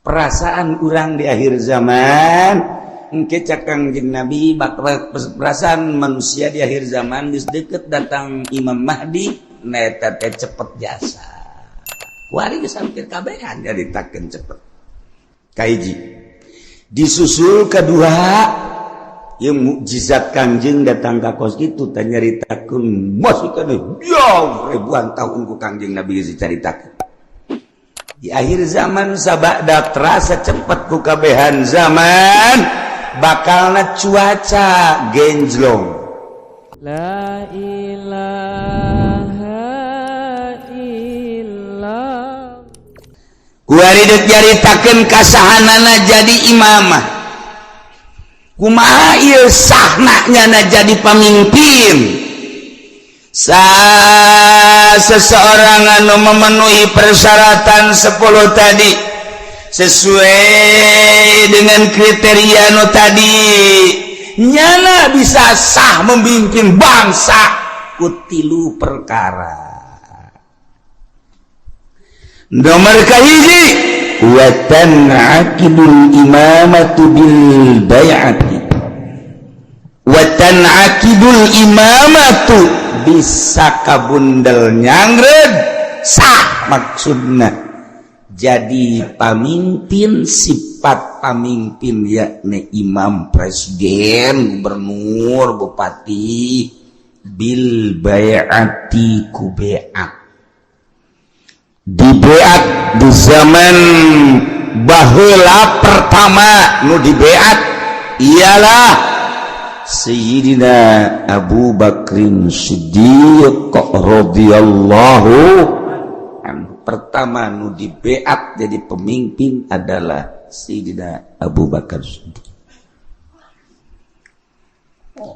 perasaan urang di akhir zaman engke Kangjeng Nabi bakal perasaan manusia di akhir zaman geus deukeut datang Imam Mahdi eta teh cepet jasa kuari geus hampir kabehan jadi takeun cepet kahiji disusul kedua yang mukjizat Kangjeng datang ka kos kitu teh nyaritakeun masih kana ribuan tahun ku Kangjeng Nabi geus dicaritakeun di akhir zaman sabada terasa cepat ku kabehan zaman bakalna cuaca genjlong la ilaha illallah kuari deuk nyaritakeun kasahanana jadi imamah kumaha ieu sahna nyana jadi pamimpin seseorang anu memenuhi persyaratan 10 tadi sesuai dengan kriteria anu tadi nyana bisa sah memimpin bangsa kutilu perkara nomor kahiji wa tan'aqibul imamatu bil bai'ati wa tan'aqibul imamatu bisa kabundel nyangred sah maksudna jadi pamimpin sifat pamimpin yakni imam presiden gubernur bupati bil bai'ati ku bai'at di bai'at di zaman baheula pertama nu di bai'at ialah Sayyidina Abu Bakrin Siddiq radhiyallahu anhu. Pertama nu di beat jadi pemimpin adalah Sayyidina Abu Bakar Siddiq.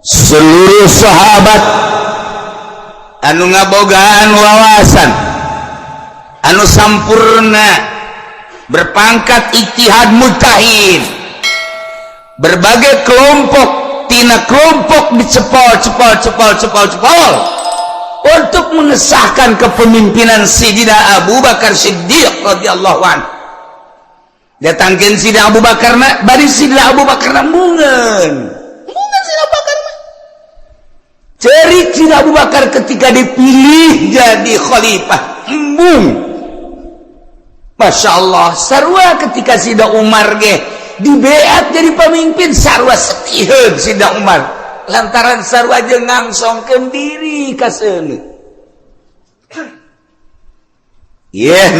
Seluruh sahabat anu ngabogaan wawasan anu sampurna berpangkat ijtihad mujtahid berbagai kelompok tina kelompok dicepol untuk mengesahkan kepemimpinan Sayyidina Abu Bakar Siddiq radhiyallahu anhu. Datangkeun Sayyidina Abu Bakar bari Sayyidina Abu Bakar mungeun Sayyidina Abu Bakar cerik Sayyidina Abu Bakar ketika dipilih jadi khalifah embung Masya Allah sarua ketika Sayyidina Umar di beat jadi pemimpin sarua setihun Sayyidina Umar lantaran sarua jeung ngangsongkeun diri ka seuneu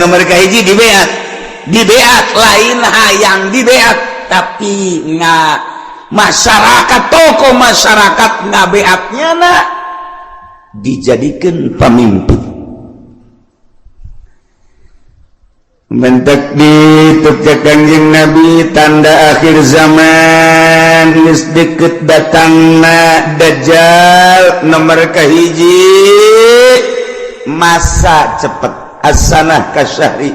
nomor kahiji di beat lain hayang di beat tapi masyarakat tokoh masyarakat ngabeatnya dijadikan pemimpin mentek ditukja Kangjeng Nabi tanda akhir zaman geus deukeut datangna dajjal nomor kahiji masa cepet as-sanah kasyahri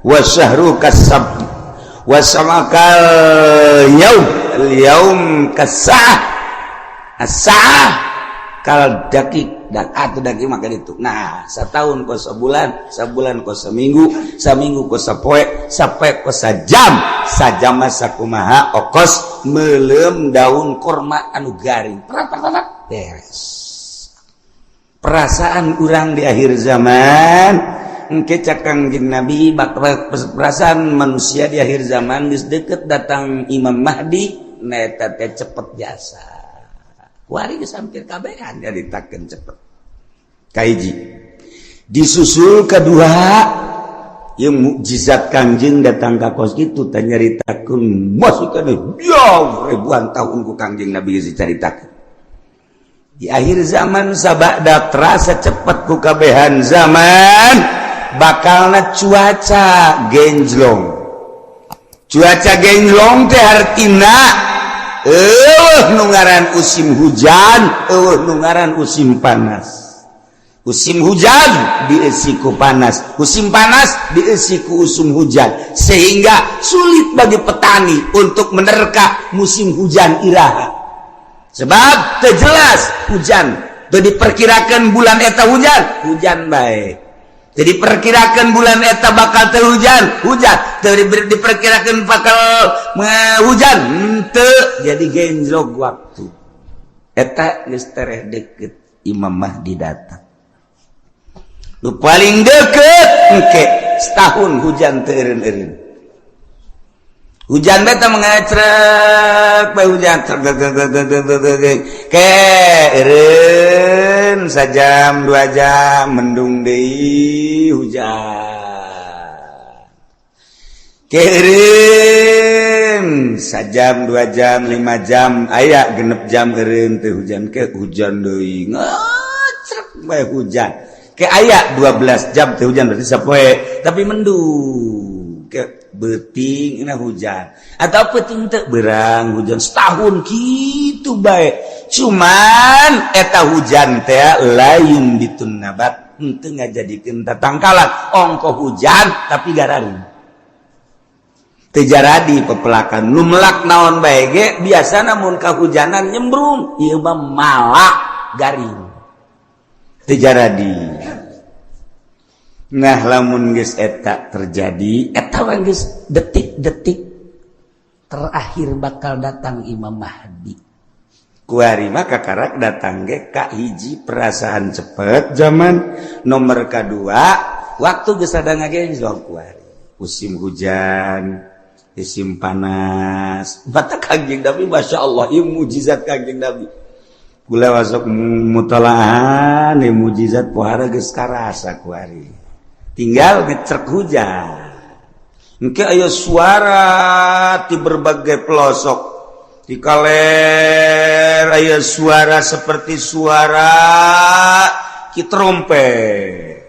wa syahru kasabti wa samakal yaum kasah as-sa'ah kal dakik dan atau daki makan itu. Nah, setahun kau sebulan kau seminggu kau sapoe kau sajam masa kumaha okos melem daun korma anu garing. Beres. Perasaan urang di akhir zaman engke Kangjeng Nabi bakal perasaan manusia di akhir zaman geus deukeut datang Imam Mahdi eta teh cepet jasa. Kuari geus hampir kabehan jadi takeun cepet. Kahiji disusul kedua yang mukjizat Kangjeng datang ka kos kitu teh nyaritakeun masih kana ribuan tahun ku Kangjeng Nabi geus dicaritakeun. Di akhir zaman sabada terasa cepat ku kabehan zaman bakalna cuaca genjlong. Cuaca genjlong teh artina nu ngaran usim hujan, nu ngaran usim panas. Musim hujan diisi ku panas, musim panas diisi ku usum hujan, sehingga sulit bagi petani untuk menerka musim hujan iraha. Sebab terjelas hujan, diperkirakan bulan eta hujan baik. jadi perkirakan bulan eta bakal teu hujan diperkirakan bakal hujan henteu jadi genjlog waktu eta geus tereh deket Imam Mahdi datang nu paling deket engke setahun hujan teu eureun-eureun hujan beta mengacrek bae hujan eureun sajam 2 jam mendung deui hujan eureun sajam 2 jam 5 jam aya genep jam eureun teh hujan hujan deui ngacrek bae hujan aya 12 jam teh hujan berarti sapoe tapi mendung beting na hujan atau peting teu berang hujan setahun kitu bae cuman eta hujan teh lain bitun nabat henteu ngajadikeun tatangkalan ongko hujan tapi gararing teu jaradi pepelakan nu melak naon bae ge biasana mun kahujanan nyembrung ieu mah malak garing teu jaradi. Nah lamun geus eta terjadi eta geus detik-detik terakhir bakal datang Imam Mahdi kuari mah kakarak datang ge ka hiji perasaan cepet zaman nomor kadua waktu geus ada ngagenjlog kuari musim hujan musim panas mata Kangjeng Nabi masyaallah ieu mujizat Kangjeng Nabi kula wasok mutalaahan mujizat pohara geus karasa kuari tinggal ngecrek hujan engke aya suara di berbagai pelosok di kaler aya suara seperti suara ki trompet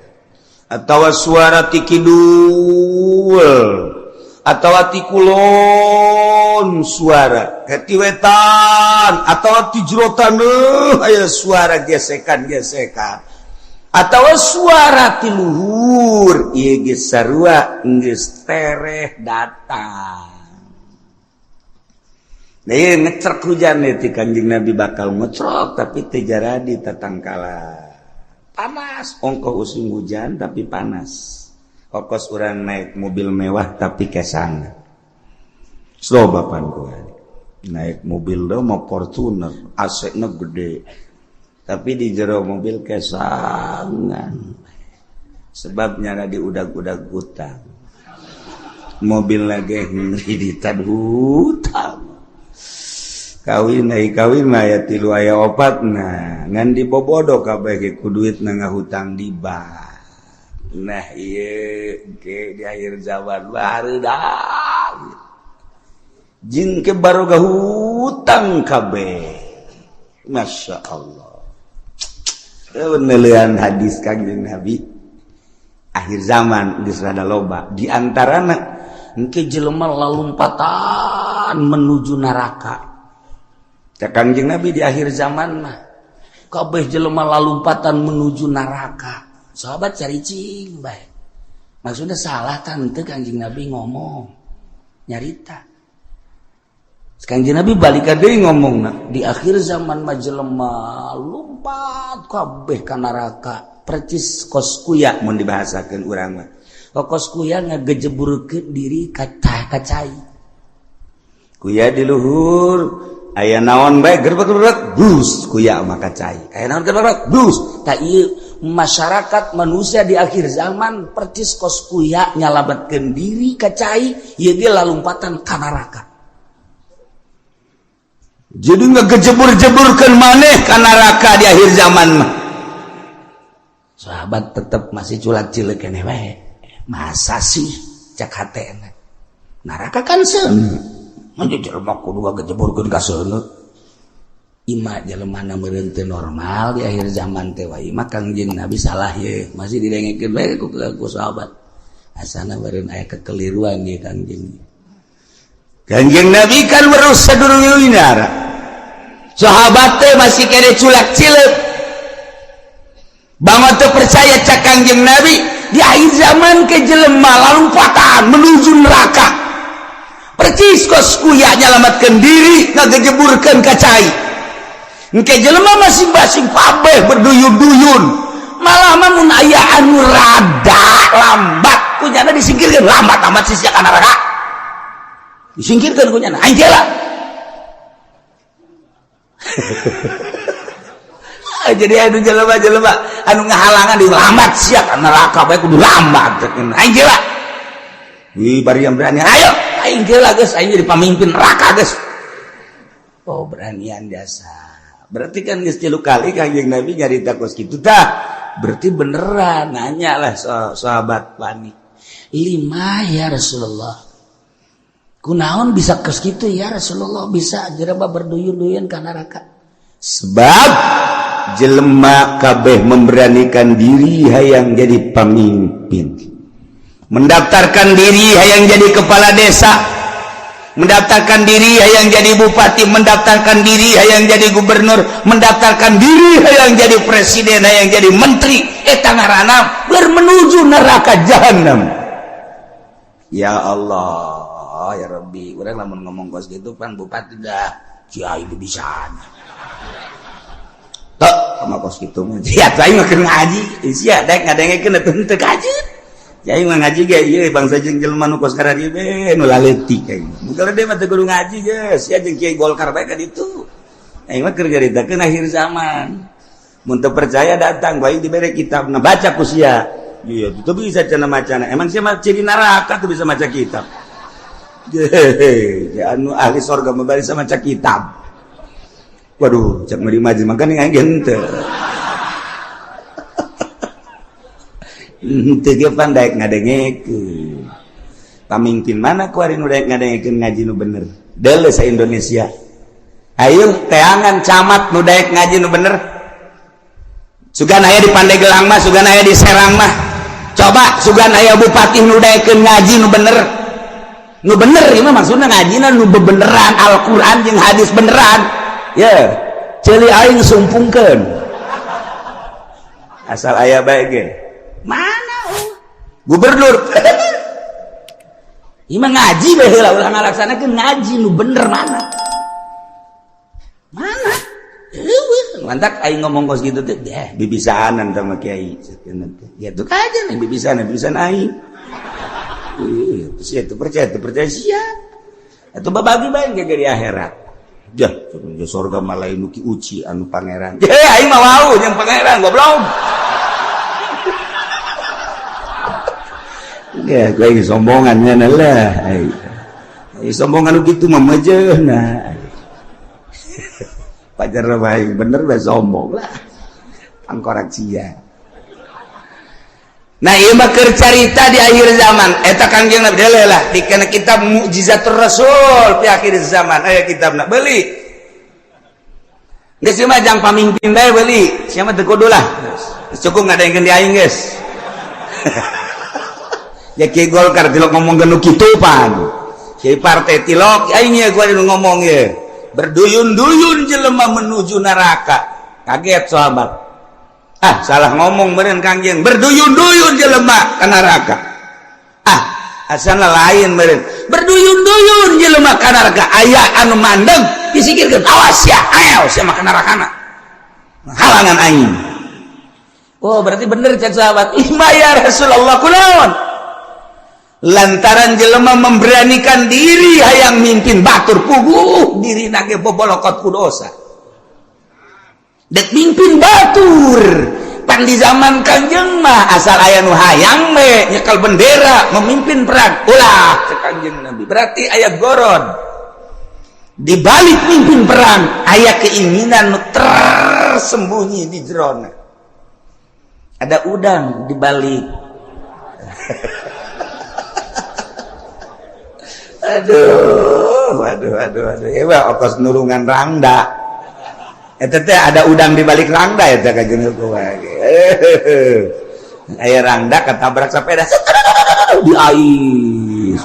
atawa suara ti kidul atawa ti kulon suara ti wetan atawa ti jerotan aya suara gesekan-gesekan atau suara ti luhur ieu geus sarua geus tereh datang. Nah ieu ngecrek hujan ti Kanjeng Nabi bakal ngecrok tapi teu jaradi tatangkala. Panas ongko musim hujan tapi panas. Kokos urang naik mobil mewah tapi kesana. Slobapan kuwi. Naik mobil do mau Fortuner, AC-na gede. Tapi di jero mobil kesangan sebabnya di udag-udag hutang mobil lagi ngiriditan hutang kawin mah ya 3 aya 4 nah ngan dibobodo kabeh ge ku duit na ngahutang di bank nah ieu ge di akhir zaman baru dah jin ke barokah hutang kabeh masyaallah. Penelian hadis Kanjeng Nabi akhir zaman geus rada loba di antarana engke jelema lalumpatan menuju neraka. Cak Kanjeng Nabi di akhir zaman mah kabeh jelema lalumpatan menuju neraka. Sahabat caricing bae. Maksudnya salah kan teu Kanjeng Nabi ngomong nyarita. Kanjeng Nabi balik deui ngomongna di akhir zaman mah jelema lumpat kabeh ka neraka percis kos kuya mun dibahasakeun urang mah kos kuya ngagejeburkeun diri ka cai kuya di luhur aya naon bae gerbek bus kuya mah ka cai aya naon gerbek bus ta ieu masyarakat manusia di akhir zaman percis kos kuya nyalametkeun diri ka cai ieu ge lalumpatan ka neraka. Jadi ngegejebur-jeburkan maneh ka neraka di akhir zaman mah. Sahabat tetap masih culak-cileuk keneh wae. Masa sih cak hatena. Neraka kan seuneu. Mun jelema kudu ngagejeburkeun ka seuneu. Ima jelemana meureun teu normal di akhir zaman teh wae mah Kangjeng Nabi salah ye. Masih didengekeun bae ku sahabat. Asana meureun aya kekeliruan ieu Kangjeng. Kanjeng Nabi kan weruh sadurungeunna sahabat teh masih kene culak-cileuk banget teu percaya cak Kanjeng Nabi di akhir zaman ke jelema lalumpatan menuju neraka percis kos kuya nyalametkeun diri ngagejeburkeun ka cai engke jelema masing-masing kabeh berduyun-duyun malah mun aya anu rada lambat kunyana disingkirkeun lambat amat sih sia ka neraka disingkirkeun kunyana anjeula jadi anu jelema-jelema anu ngahalangan di lambat sia ka neraka bae kudu lambat anjeula bari yang berani ayo aing geula geus aing jadi pamimpin neraka geus oh beranian dasar berarti kan geus 3 kali Kanjeng Nabi nyarita kos kitu tah berarti beneran nanya lah sahabat panik 5 ya Rasulullah kunaon bisa kos kitu ya Rasulullah bisa jereba berduyun-duyun ka neraka sebab jelema kabeh memberanikan diri hayang jadi pemimpin mendaftarkan diri hayang jadi kepala desa mendaftarkan diri hayang jadi bupati mendaftarkan diri hayang jadi gubernur mendaftarkan diri hayang jadi presiden hayang jadi menteri eta ngaranna menuju neraka jahanam ya Allah ya Rabbi urang lamun ngomong kos gitu pan bupati dah kiai bisa tok sama kos gitu mah ya aing mah keur ngaji sia dek ngadengekeun atuh teu kajeun ya mah ngaji ge ieu bangsa jeung jelema nu kos ka dieu be nu laleutik kayak bukan dia mah teu kudu ngaji geus sia jeung kiai Golkar bae ka ditu aing mah keur nyaritakeun akhir zaman mun teu percaya datang bae dibere kitabna baca ku sia iya itu bisa cenah macana emang sia mah ciri neraka tuh bisa maca kitab ya anu ahli surga mah bari sama maca kitab waduh cak mari maju makanya aing henteu teu pandai ngadengekeun pamimpin mana ku ari nu daek ngadengekeun ngaji nu bener deuleu sa Indonesia ayo teangan camat nu daek ngaji nu bener sugan aya di Pandeglang mah sugan aya di Serang mah coba sugan aya bupati nu daekeun ngaji nu bener ieu mah maksudna ngajina nu bebeneran Al-Qur'an jeung hadis beneran ya ceuli aing sumpungkeun asal aya bae ge mana gubernur ieu mah ngaji bae heula ulah ngalaksanakeun ngaji nu bener mana mantak aing ngomong kos gitu teh bibisaanan sama kiai ya tuh aja nih bibisaan aing itu percaya siap itu babagi bae ge di akhirat jah surga malah nu ki uci anu pangeran aing mah wau jeung pangeran goblok ya gue sombongannya lah sombongan gitu mah mejeuna pajar baik bener udah sombong lah pangkorak sia nah ieu mah keur carita di akhir zaman eta Kangjeng Nabi deuleu lah dikena kitab Mukjizatur Rasul di akhir zaman aya kitabna beuli geus mah jang pamimpin bae beuli sia mah teu kudu lah cukup ngadengeun di aing geus ya Kiai Golkar tilok ngomong nu kitu pan Kiai partai tilok aing ye gua ngomong ye berduyun-duyun jelema menuju neraka kaget sahabat salah ngomong beureun Kangjeng berduyun-duyun jelema ka neraka asalna lain beureun berduyun-duyun jelema ka neraka aya anu mandeg disikirkeun awas ya ayo sia mah ka nerakana halangan aing oh berarti bener cek sahabat ya Rasulullah kunaon lantaran jelema memberanikan diri hayang mimpin batur puguh diri nage bobolokot ku dosa dek mimpin batur pan di zaman Kangjeng mah asal aya nu hayang me nyekel bendera memimpin perang ulah cek Kangjeng Nabi berarti aya goron di balik mimpin perang aya keinginan nu tersembunyi di jerona ada udang di balik aduh ya okos nurungan rangda eta teh ada udang di balik rangda eta Kanjeng Nabi aya rangda ketabrak sepeda di ais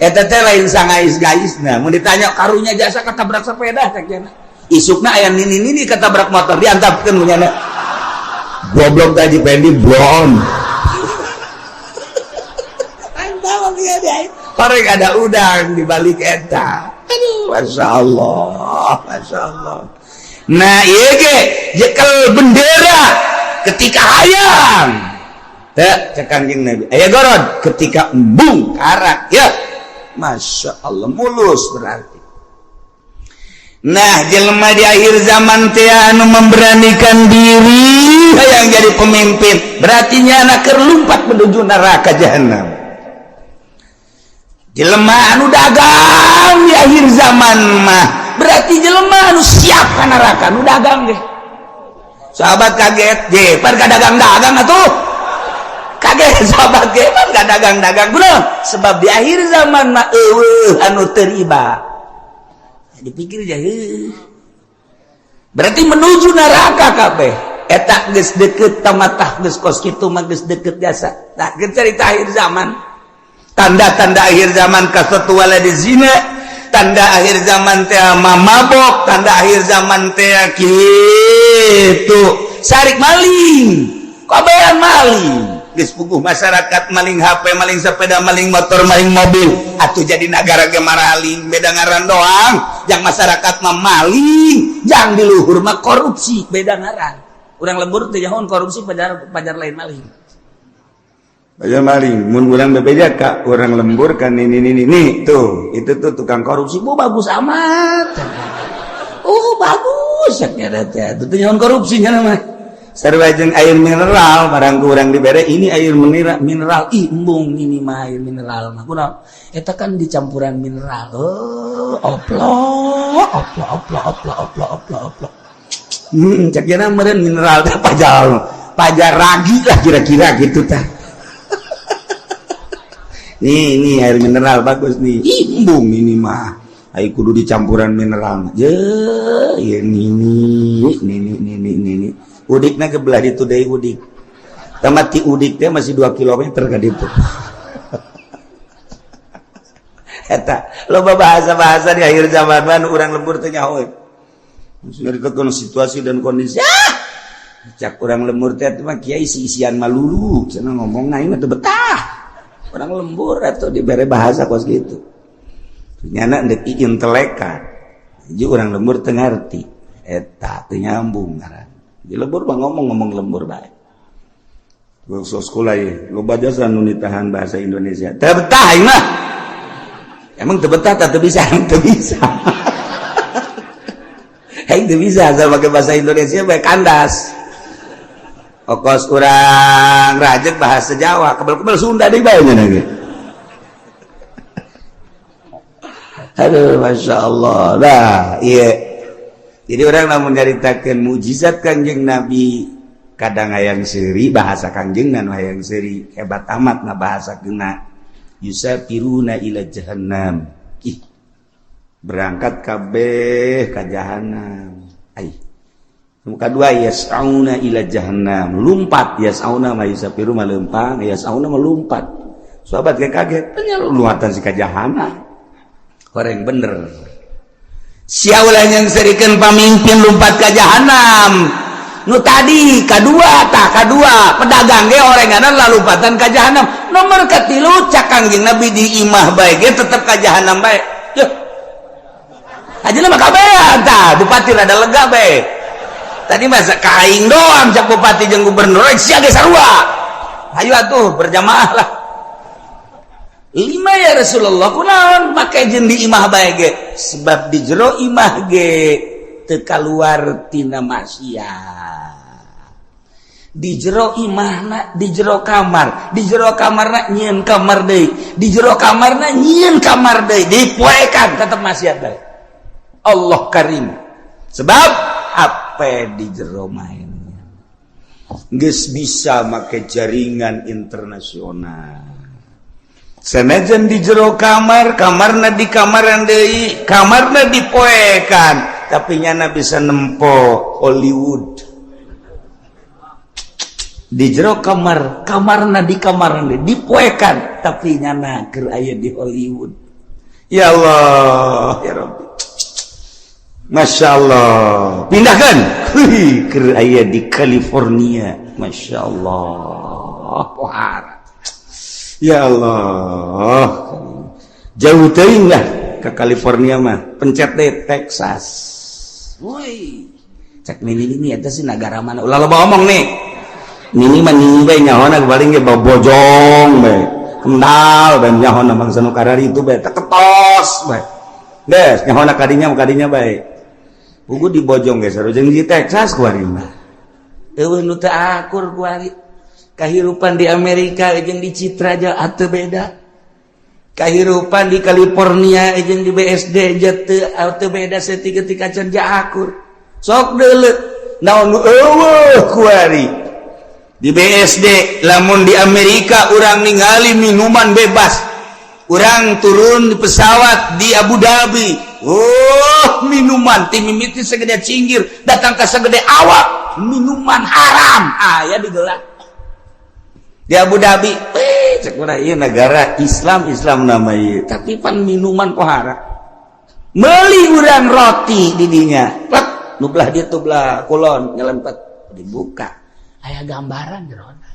eta teh lain sangais-gaisna mun ditanya karunya jasa ketabrak sepeda cenah isukna aya nini ketabrak motor diantapkeun munyana goblok tadi pendi blon antawang dia korek ada udang di balik eta. Aduh, Masya Allah. Nah iya ge jekel bendera ketika hayang cek Kangjeng Nabi aya gorod ketika embung karak ya Masya Allah mulus berarti. Nah jelema di akhir zaman teh anu memberanikan diri yang jadi pemimpin berarti nyana keur lumpat menuju neraka jahanam. Jelema anu dagang di akhir zaman mah berarti jelema anu siap ka neraka anu dagang ge. Sahabat kaget je pan ka dagang-dagang atuh. Kaget sahabat ge pan ka dagang-dagang bro sebab di akhir zaman mah eueuh anu teu riba. Dipikir aja berarti menuju neraka kabeh eta geus deukeut tamatah geus kos kitu mah geus deukeut jasa. Nah cerita akhir zaman tanda-tanda akhir zaman kasatu waladi zina tanda akhir zaman teh mabok tanda akhir zaman teh kitu sarik maling kabehan maling geus puguh masyarakat maling HP maling sepeda maling motor maling mobil atuh jadi negara ge maraling beda ngaran doang yang masyarakat mah maling yang di luhur mah korupsi beda ngaran urang lembur teh nyahoan korupsi pajar lain maling pajar maling mun urang bebeda ka urang lembur kan ini tuh itu tuh tukang korupsi bagus amat bagus nya teh teh nyahoan korupsi nya mah sarua jeung air mineral barang kurang dibere ini air mineral embung ini mah air mineral mah kunaon eta kan dicampuran mineral oplok cek jana meureun mineral teh pajar ragi lah kira-kira gitu tah ini air mineral bagus nih embung ini mah ai kudu dicampuran mineral je ini udikna kebelah ditu deui udik tamati udik teh masih 2 kilometer ka ditu eta loba bahasa-bahasa di akhir zaman mah urang lembur teh nyaho nyaritakeun situasi dan kondisi cak urang lembur teh mah kiai isian malulu cenah ngomong aing mah teu betah urang lembur atuh dibere bahasa kos kitu nyana deuk inteleka jadi urang lembur teu ngarti eta teu nyambung ngaran di lembur mah ngomong lembur bae. Waktu sekolah ya, lo baca anu nitahan bahasa Indonesia. Teu betah aing mah. Emang teu betah teu bisa, teu bisa. Aing teu bisa asal pakai bahasa Indonesia bae kandas. Okos urang rajek bahasa Jawa, kebel-kebel Sunda deui bae nya ge. Aduh, Masya Allah. Nah, iya. Jadi orang namun nyaritakeun mujizat Kangjeng Nabi kadang hayang seuri bahasa Kangjeng nan hayang seuri hebat amat na bahasa keuna yusafiruna ila jahannam berangkat kabeh ka jahanam kedua yas'auna ila jahannam lumpat yas'auna ma yusafiru ma leumpang yas'auna ma lumpat sahabat kaget penyaluatan si ka jahanam koreng bener siaulah yang serikeun pamimpin lumpat ka jahanam nu tadi kadua pedagang ge orenganan lalumpatan ka jahanam nomor katilu cak Kangjeng Nabi di imah bae ge tetep ka jahanam bae yeuh ajeuna mah kabehan tah bupati rada lega bae tadi masa kaing doang cak bupati jeung gubernur sia ge sarua ayo atuh berjamaah lah 5 ya Rasulullah kunaon make jeung di imah bae ge sebab di jero imah ge teu kaluar tina maksiat di jero imahna di jero kamarna nyieun kamar deui di jero kamarna nyieun kamar deui dipoekan tetep maksiat bae Allah Karim sebab apa di jero main geus bisa make jaringan internasional sanajan di jero kamarna di kamaran deui kamarna dipoekan tapi nyana bisa nempo Hollywood di jero kamarna di kamaran deui dipoekan tapi nyana keur aya di Hollywood ya Allah ya Rabbi Masya Allah pindahkan keur aya di California Masya Allah pohar ya Allah jauh teuing lah ke California mah pencet deh Texas woi cek ini eta sih negara mana ulah loba omong nih Nini mah nini bae nyahona paling ge bojong bae. Kendal dan nyahona bangsa nu karari itu bae teketos bae. Des nyahona kadinya bae. Pugu di bojong ge sarojeng di Texas kuari mah. Eueuh nu teu akur kuari. Kahirupan di Amerika jeung di Citra aja atuh beda. Kahirupan di California jeung di BSD aja teu beda saeutik-eutik can akur. Sok deuleu naon nu eueuh kuari. Di BSD lamun di Amerika urang ningali minuman bebas, urang turun di pesawat di Abu Dhabi, minuman ti mimiti segede cinggir datang ke segede awak, minuman haram aya digelar di Abu Dhabi. Cek urang ieu negara Islam nama ieu, tapi pan minuman kok haram. Meuli urang roti di dinya, plek nu belah dieu tuh belah kulon nyelempet dibuka. Aya gambaran jerona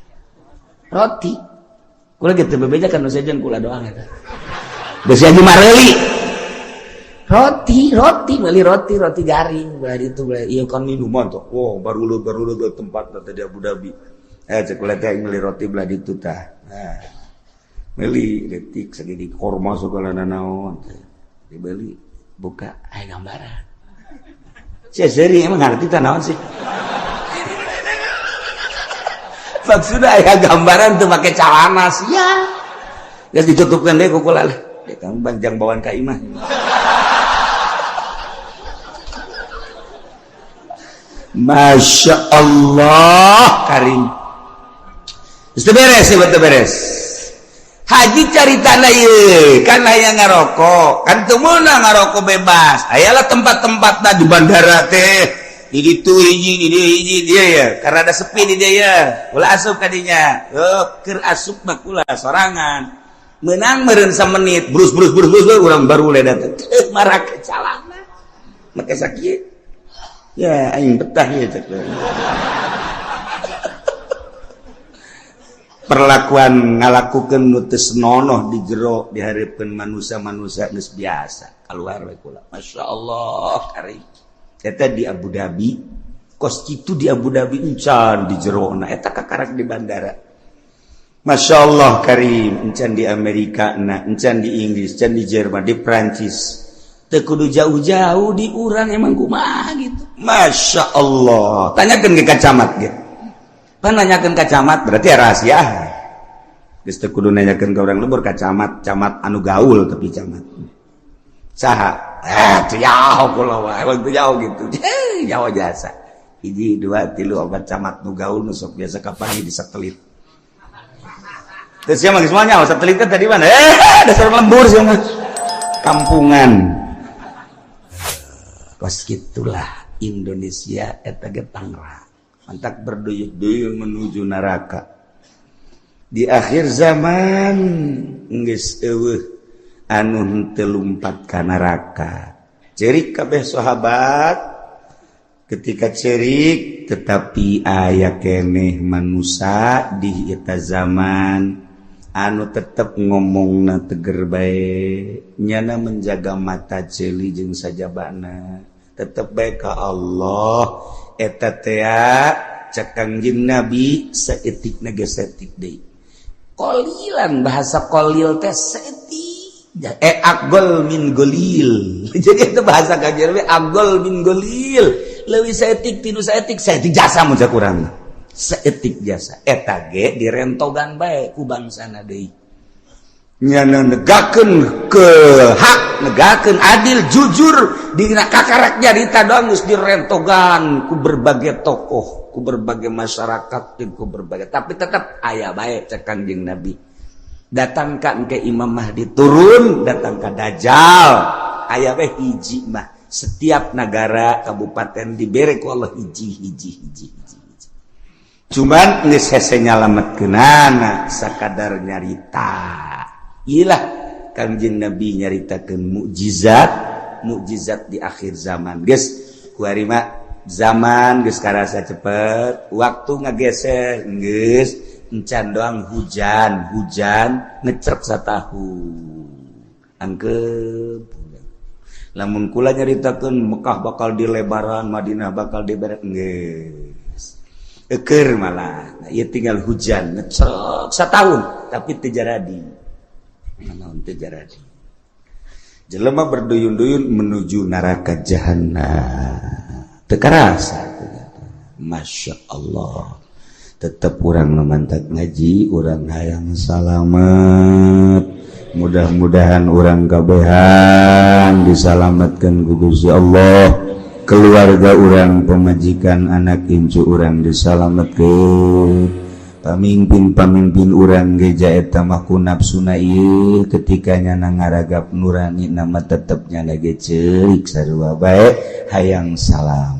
roti kula gitu bebeja kan sejen kula doang eta geus aja mareli roti meuli roti garing belah ditu belah ieu kan minuman tuh baru tempat teh di Abu Dhabi cek kula teh meuli roti belah ditu tah meuli detik sagede korma segala naon dibeli buka aya gambaran sia seri emang ngarti tah naon sih maksudnya aya gambaran tuh pakai celana sia. Geus ditutupkeun deui ku kula leh. Dek kang banjang bawaan ka imah. Masya Allah karim. Geus beres. Haji caritana ieu kan aya ngarokok, kan teu meunang ngarokok bebas. Ayalah tempat-tempatna di bandara teh. Di ditu hiji dia ya karena ada sepi di dia ya ulah asup kadinya keur asup mah kula sorangan meunang meureun samenit brus urang baru le datang marah ke calana make sakieu ya aing betah ya cek perlakuan ngalakukeun nu teu senonoh di jero dihareupeun manusia geus biasa kaluar we kula masyaallah karim. Eta di Abu Dhabi, kos kitu di Abu Dhabi encan di jerona, eta kakarak di bandara. Masya Allah karim, encan di Amerika, encan di Inggris, encan di Jerman, di Prancis. Teu kudu jauh-jauh di urang emang kumaha gitu. Masya Allah. Tanyakeun ke kacamat gitu. Pan nanyakeun kacamat berarti rahasia. Geus teu kudu nanyakeun ka urang lembur kacamat, camat anu gaul tapi camat. Saha? Tuh jauh kula wae, waktu jauh gitu. Jauh jasa. 1, 2, 3 obat camat nu gaul nu sok biasa kapangi di satelit. Terus sia mah geus moal satelit kan tadi mana? Dasar lembur sia mah. Kampungan. Kos kitulah Indonesia eta ge pangrah. Mantak berduyun-duyun menuju neraka. Di akhir zaman geus eueuh anu henteu lumpat ka neraka. Cerik kabeh sahabat ketika cerik tetapi aya keneh manusia di eta zaman anu tetep ngomongna teger bae nyana menjaga mata celi jeung sajabana tetep bae ka Allah eta teh cek Kangjeng Nabi saeutikna ge saeutik deui. Qalilan bahasa qalil teh saeutik agol min golil. Jadi itu bahasa kajian agol min golil. Leuwih saeutik tinu saeutik jasa mun sakurang. Saeutik jasa eta ge direntogan bae ku bangsana deui. Nyana negakeun ke hak, negakeun adil, jujur dina kakarak nyarita doang geus direntogan ku berbagai tokoh, ku berbagai masyarakat, ku berbagai tapi tetap aya bae cek Kangjeng Nabi. Datang ke Imam Mahdi turun, datang ke Dajjal aya we hiji mah setiap negara kabupaten dibere ku Allah hiji. Cuman geus hese nyalametkeunana sakadar nyarita. Iyalah Kangjeng Nabi nyaritakeun mukjizat di akhir zaman. Geus kuari mah zaman geus karasa cepet, waktu ngageser geus encan doang hujan ngecerk satahu angkep lamun kula nyaritakeun Mekah bakal dilebaran Madinah bakal diberek geus eker malah ieu tinggal hujan ngecrok satahun tapi teu jaradi naon teu jaradi jelema berduyun-duyun menuju neraka jahanam teu karasa Masya Allah tetap urang mantak ngaji urang hayang salamet mudah-mudahan urang kabehan disalamatkan ku Gusti Allah keluarga urang pemajikan anak incu urang disalametkeun pamimpin urang geja eta mah ku nafsuna ieu ketika nyana ngaragap nurani nama tetep nyana ge ceurik sarua bae hayang salam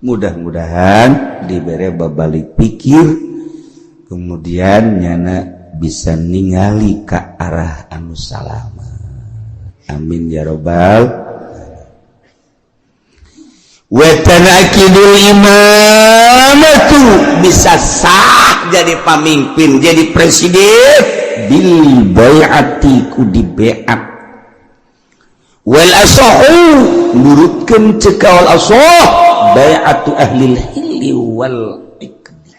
mudah-mudahan dibere babalik pikir kemudian nyana bisa ningali ka arah anu salama amin ya robbal wa tanakidul imamatu bisa sah jadi pamimpin jadi presiden bil bai'ati ku di bai'at wal asahu nurutkeun cekal asah bai'atu ahlil hilli wal ikdi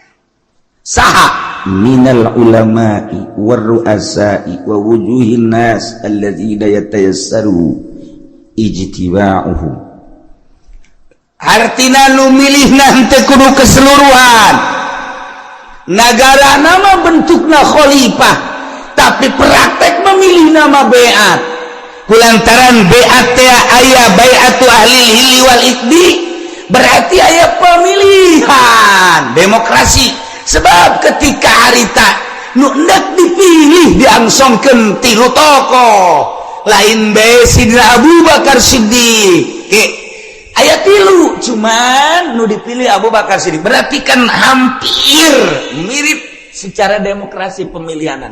saha minal ulama'i war ru'asa'i wa wujuhin nas alladzina yatayassaru ijtiba'uhum artina nu milihna teu kudu keseluruhan nagara nama bentukna khalifah tapi praktek memilih nama bai'at kulantaran bai'at teh aya bai'atu ahlil hilli wal ikdi berarti aya pemilihan demokrasi sebab ketika harita nu hendak dipilih diangsongkeun tilu tokoh lain bae Sidina Abu Bakar Siddiq aya tilu cuman nu dipilih Abu Bakar Siddiq berarti kan hampir mirip secara demokrasi pemilihan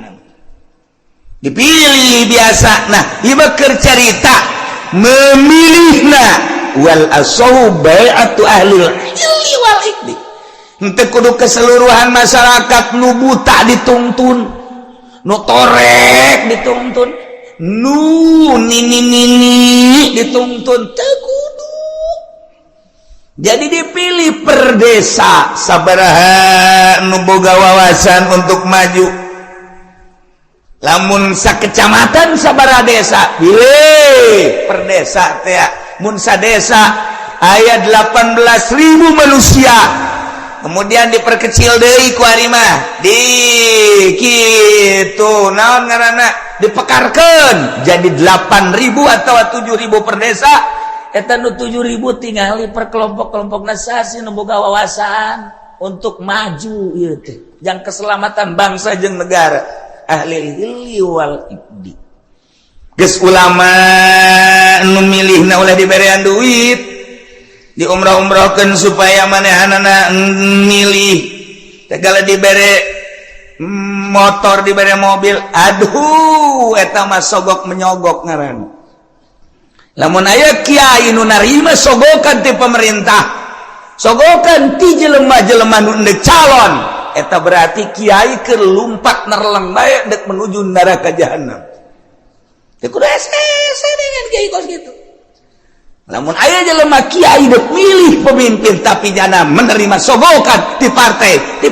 dipilih biasa nah ieu keur carita memilihna wal asahu bai'atu ahlil hilli wal ikdi henteu kudu keseluruhan masyarakat nu buta dituntun nu torek dituntun nu nini dituntun teu kudu jadi dipilih per desa sabaraha nu boga wawasan untuk maju lamun sakecamatan sabaraha desa pilih per desa teh mun sadesa aya 18.000 manusia kemudian diperkecil deui ku ari mah di kitu naon ngaranna dipekarkeun jadi 8.000 atau 7.000 per desa eta nu 7.000 tingali per kelompok-kelompokna sasi nu boga wawasan untuk maju ieu teh jang keselamatan bangsa jeung negara ahli hilli wal ikdi geus ulama nu milihna ulah diberean duit di umrah-umrahkeun supaya manehanana milih tegala dibere motor dibere mobil aduh eta mah sogok menyogok ngaran lamun aya kiai nu narima sogokan ti pemerintah sogokan ti jelema-jelema nu endek calon eta berarti kiai keur lumpat nerleng bae dek menuju neraka jahanam teu kudu ese dengan kiai kos gitu lamun aya jelema kiai dek milih pemimpin tapi jana menerima sogokan di partai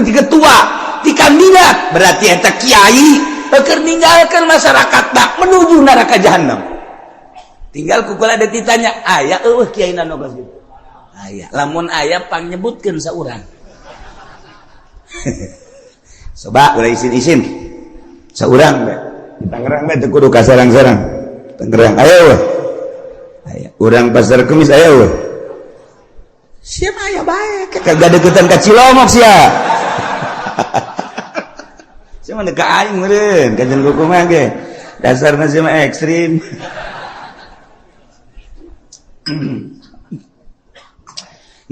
di ketua di kandidat berarti eta kiai keur ninggalkeun masyarakat dak menuju neraka jahanam tinggal kukula ada ditanya aya eueuh kiai nu kos gitu aya lamun aya pang nyebutkeun saurang coba ulah isin-isin saurang bae di Tangerang bae teu kudu ka sarang-sarang Tangerang aya weh aya urang Pasar Kemis aya weh sia mah aya bae kagak deketan ka Cilomok sia sia mah ka aing meureun ka jeung kumaha ge dasarna sia mah ekstrim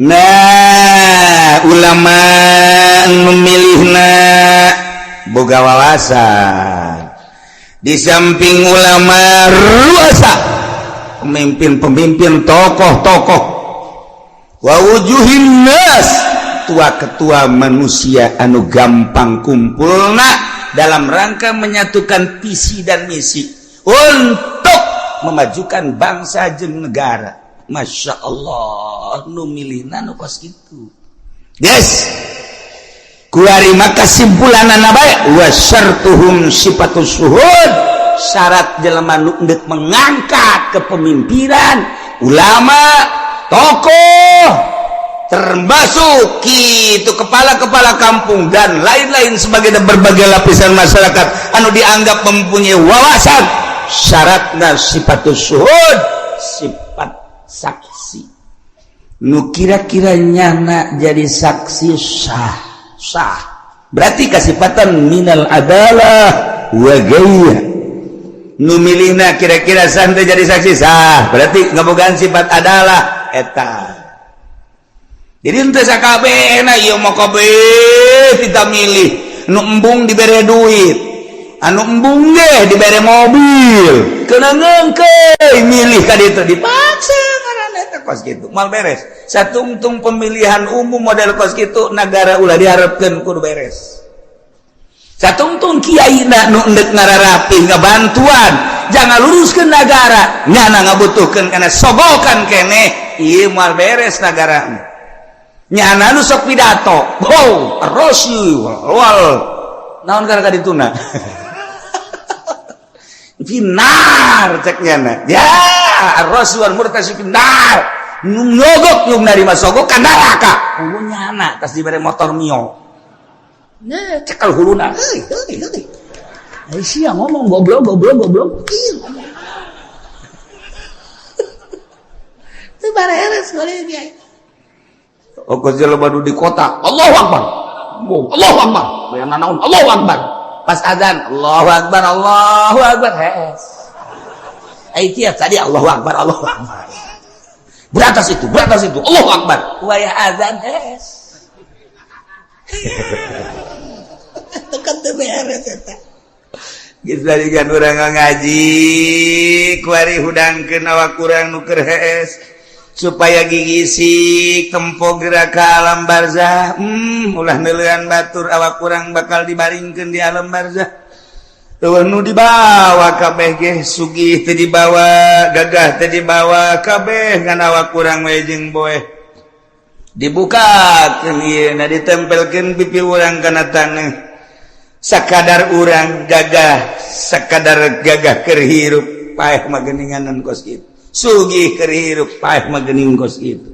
nah ulama memilihna boga wawasan di samping ulama ruasa pemimpin-pemimpin tokoh-tokoh wa wujuhin nas tua-ketua manusia anu gampang kumpulna dalam rangka menyatukan visi dan misi untuk memajukan bangsa jeung negara. Masya Allah nu milihna nu kos kitu Guys, kuari maka simpulanana bae wa syartuhum sifatus suhud, syarat jelema nu endek mengangkat kepemimpinan ulama, tokoh, termasuk kitu kepala-kepala kampung dan lain-lain sebagai berbagai lapisan masyarakat anu dianggap mempunyai wawasan, syaratna sifatus suhud, sifat saksi. Nu kira-kira nyana jadi saksi sah berarti kasifatan minal adalah wa gaya. Nu milihna kira-kira santai jadi saksi sah berarti ngabogaan sifat adalah eta. Jadi ente sakabehna ieu mah kabeh kita milih. Nu embung dibere duit, anu embung ge dibere mobil, keuna ngengkeuy milih ka ditu dipaksa kos gitu mal beres. Satungtung pemilihan umum model kos gitu negara ulah diharapkeun kudu beres. Satungtung kiaina nu endek ngararapi ngabantuan jangan luruskeun negara nyana ngabutuhkeun kana sogokan keneh ieu mal beres negara. Nyana nu sok pidato rosyu wal naon gara dituna finar cek nyana ya ar-rasul murtasi finar nyogok nyung narima sogok ka neraka nyana tas dibere motor mio nah cekal huluna euy sia ngomong goblok teu bareres boleh dia ongkos jelema di kota Allahu Akbar bayana naon Allahu Akbar pas azan Allahu Akbar hes ai kieu tadi Allahu Akbar beratas itu Allahu Akbar wayah azan hes tekan teu beres eta geus balikan urang ngaji kuari hudangkeun awak urang nu keur hes supaya gigisi tempo gerak ka alam barzah. Ulah neulean batur awak urang bakal dibaringkeun di alam barzah. Teueuh nu dibawa kabeh ge sugih teu dibawa, gagah teu dibawa, kabeh ngan awak urang we jeung boeh. Dibukakeun ieu na ditempelkeun pipi urang kana taneuh. Sakadar urang gagah, sakadar gagah keur hirup paeh mah geuninganan kos kitu. Sugih keur hirup paeh mah geuning kos kitu.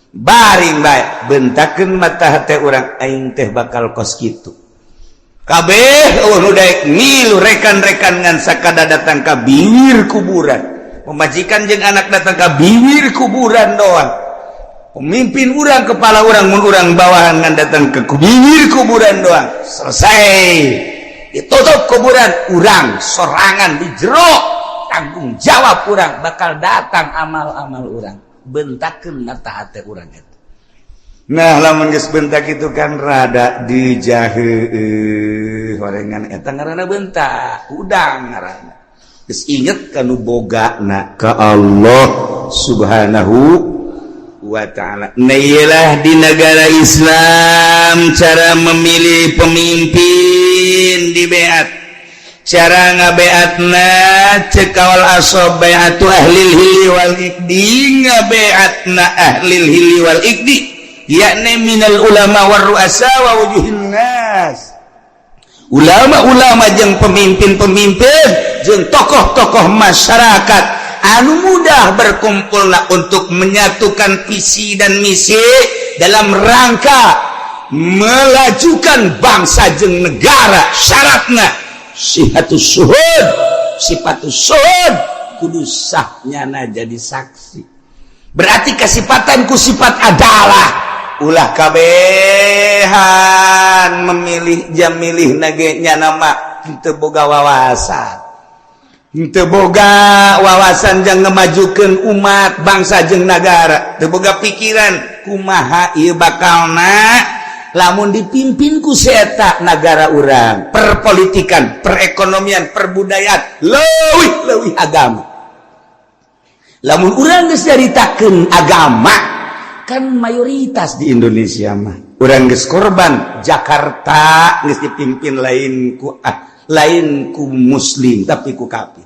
Baring bae bentakeun mata hate urang aing teh bakal kos kitu. Kabeh nu daek milu rekan-rekan ngan sakada datang ka bibir kuburan. Pemajikan jeung anak datang ka bibir kuburan doang. Pemimpin urang kepala urang mun urang bawahan ngan datang ke bibir kuburan doang. Selesai. Ditutup kuburan urang sorangan di jero. Tanggung jawab urang bakal datang amal-amal urang. Bentakeun mata hate urang eta. Nah, lamun geus bentak itu kan rada dijaheueuh horengan eta ngaranna bentak, udang ngaranna. Geus inget kanu bogana ka Allah Subhanahu wa taala. Nailah di negara Islam cara memilih pemimpin di beat. Cara ngabeatna cekawal asob beatu ahlil hilli wal ikdi ngabeatna ahlil hilli wal ikdi yakni minal ulama war ru'asa wa wujuhin nas. Ulama-ulama jeung pemimpin-pemimpin jeung tokoh-tokoh masyarakat anu mudah berkumpulna untuk menyatukan visi dan misi dalam rangka melajukan bangsa jeung negara. Syaratna sifatus suhud kudu sah nyana jadi saksi. Berarti kasifatanku sifat adalah ulah kabehan memilih jam milih nage nyana mah teu boga wawasan jeung ngemajukeun umat bangsa jeung negara, teu boga pikiran kumaha ieu bakalna lamun dipimpin ku eta negara urang, perpolitikan, perekonomian, perbudayaan, leuwih agama. Lamun urang geus nyaritakeun agama, kan mayoritas di Indonesia mah urang geus korban Jakarta geus dipimpin lain ku muslim tapi ku kafir.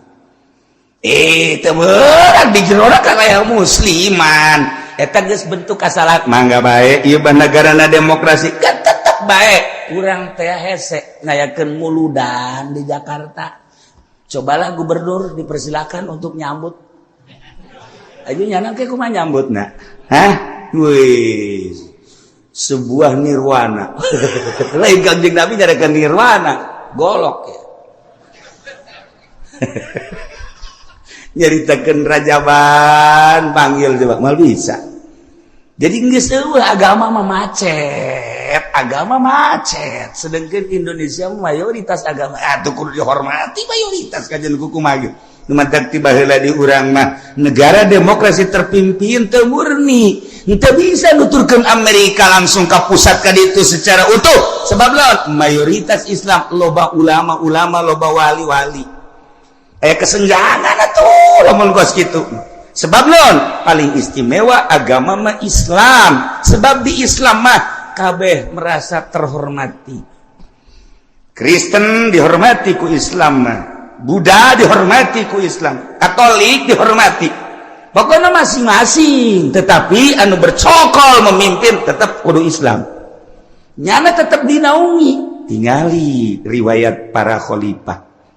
Teu beurang di jero ka aya musliman. eta geus bentuk kasalahan mangga bae ieu negarana demokrasi kan tetep bae urang teh hese ngayakeun muludan di Jakarta cobalah gubernur dipersilakan untuk nyambut aja nyanang ke kumaha nyambutna wih sebuah nirwana lain Kangjeng Nabi nyarekeun nirwana golok ya nyaritakeun rajaban panggil coba mal bisa jadi geus agama mah macet sedangkan Indonesia mayoritas agama atuh kudu dihormati mayoritas kajian kumaha ge numadak ti baheula di urang mah negara demokrasi terpimpin teu murni henteu bisa nuturkeun Amerika langsung ka pusat ka ditu secara utuh sebab lawan mayoritas Islam loba ulama loba wali-wali kesenjangan atuh lamun gos kitu sebab lawan paling istimewa agama mah Islam sebab di Islam mah kabeh merasa terhormati Kristen dihormati ku Islam mah Buddha dihormati ku Islam Katolik dihormati pokoknya masing-masing tetapi anu bercokol memimpin tetap kudu Islam nyana tetap dinaungi tingali riwayat para khalifah